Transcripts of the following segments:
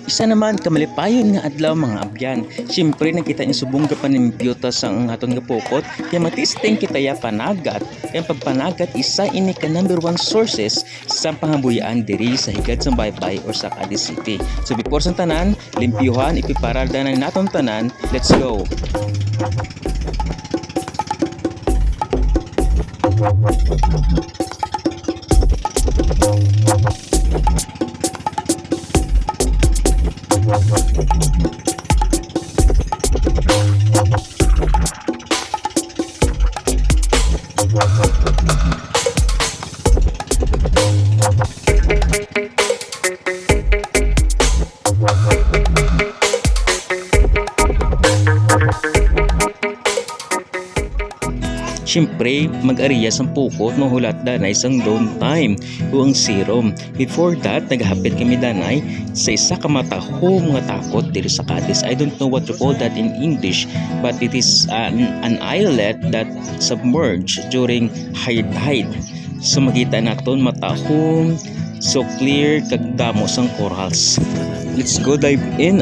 Isa naman kamalipayon nga adlaw mga abyan. Siyempre nakita niyo subong ka pa ni piyuta sa ang aton nga pukot. Kaya matisting kita ya panagat. Kaya pagpanagat isa ini ka number one sources sa pangabuyan diri sa higad sa Baybay or sa Cadiz City. So before sa tanan, limpyuhan ipiparalda na naton tanan. Let's go. Siyempre, mag-ariya sa pukot no hulat danay isang down time o ang serum. Before that, naghapit kami danay sa isa ka mataho mga takot dito sa Cadiz. I don't know what to call that in English, but it is an islet that submerged during high tide. So makita naton matahong, so clear, kagdamo sang corals. Let's go dive in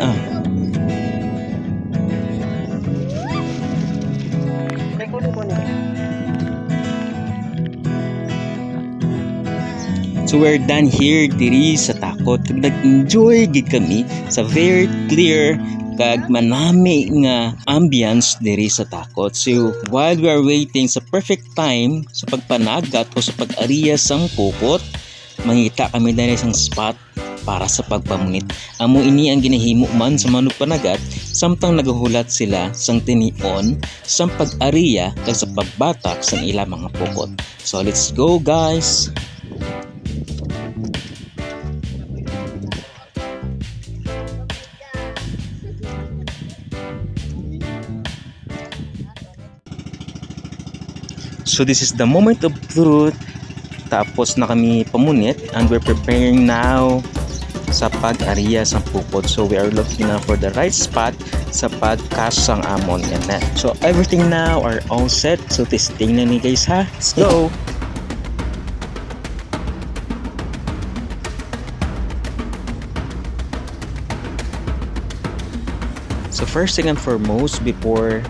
So we're done here diri sa takot. Nag-enjoy gid kami sa very clear kag manami nga ambience diri sa takot. So while we are waiting sa perfect time sa pagpanagat o sa pag-ariya sang pukot, mangita kami dali sang spot para sa pagpamunit. Amo ini ang ginahimo man sa manupanagat samtang nagahulat sila sang tinion sang pag-ariya kag sa pagbatak sang ila mga pukot. So let's go guys. So this is the moment of truth. Tapos na kami pamunit and we're preparing now sa pag-ariya sa pukot. So we are looking now for the right spot sa pag-cast sang amon nga net. So everything now are all set. So testing na ni guys ha. Let's go! So first thing and foremost, before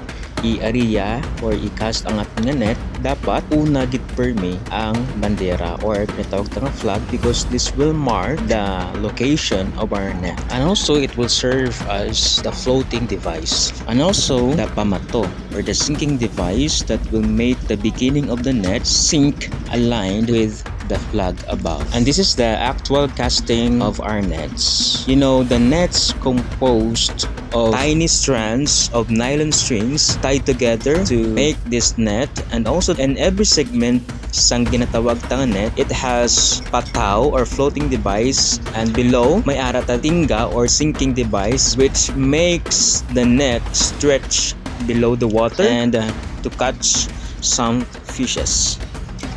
i-ariya or i-cast ang ating net, dapat una gid permi ang bandera or tinatawag nga flag, because this will mark the location of our net, and also it will serve as the floating device, and also the pamato or the sinking device that will make the beginning of the net sink aligned with the flag above. And this is the actual casting of our nets. You know, the nets composed of tiny strands of nylon strings tied together to make this net, and also in every segment sang ginatawag tang net, it has pataw or floating device, and below may aratatinga or sinking device which makes the net stretch below the water and to catch some fishes.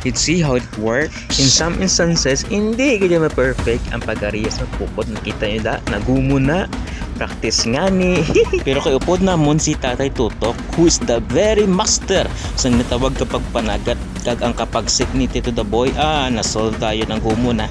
Let's see how it works. In some instances, hindi ganyan ma-perfect ang pag-ariya sa pukot. Nakita nyo da, nagumo na. Practice nga ni. Pero kay upod namon si Tatay Tutok, who is the very master sa natawag kapag panagat kag ang kapagsik ni Tito the Boy. Nasolve tayo ng gumo na.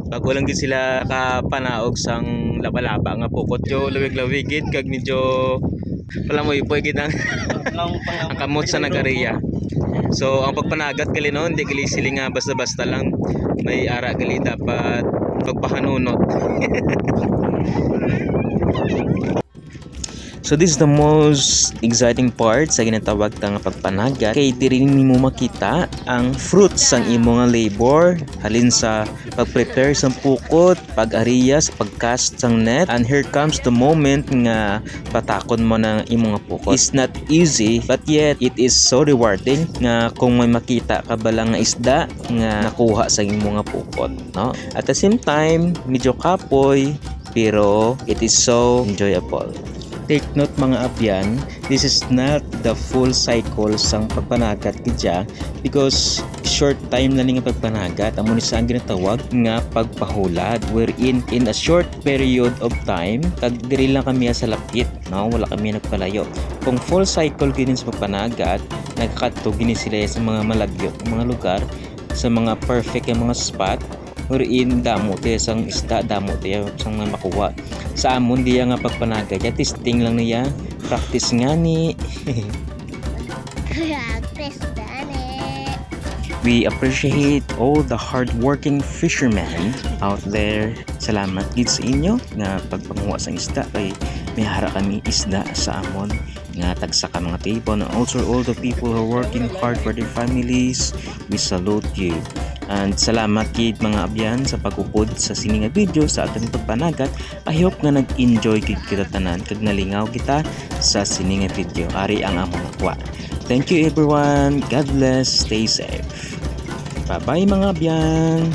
Bago lang gid sila kapanaog sang laba-laba nga pukot yo lawig-lawigid kag medyo pala mo ipoy gid ang kamot sa nagariya. So ang pagpanagat gali no, hindi gali sila nga basta-basta lang, may ara gali dapat pagpahanunot. So this is the most exciting part sa ginatawag nga pagpanagat, kay diri nimo makita ang fruits sang imo nga labor halin sa pag-prepare sang pukot, pag-ariya sa pag-cast sang net, and here comes the moment nga patakon mo ng imo nga pukot. It's not easy, but yet it is so rewarding nga kung may makita ka bala nga isda nga nakuha sa imo nga pukot, no? At the same time, medyo kapoy pero it is so enjoyable. Take note mga abyan, this is not the full cycle sang pagpanagat gidya because short time na nga pagpanagat amo ni sa ang ginatawag nga pagpahulad wherein in a short period of time kag diri lang kami sa lapit, no? Wala kami nagpalayo. Kung full cycle gini sa pagpanagat, nagkadto gini sila sa mga malagyot, mga lugar, sa mga perfect nga mga spot wherein damo tayo sang isda, damo tayo sang mga makuha. Sa amon diya nga pagpanagat ya, testing lang niya, practice nga ni. We appreciate all the hardworking fishermen out there. Salamat gid sa inyo nga pagpanguha sang isda kay may hara kami isda sa amon nga tagsa ka mga table, and also all the people who are working hard for their families. We salute you. And salamat gid mga abyan sa pagupod sa sini nga video sa ating pagpanagat. I hope nga nag-enjoy gid kita tanan kag nalingaw kita sa sini nga video. Ari ang among akwa. Thank you everyone. God bless. Stay safe. Bye-bye mga abyan.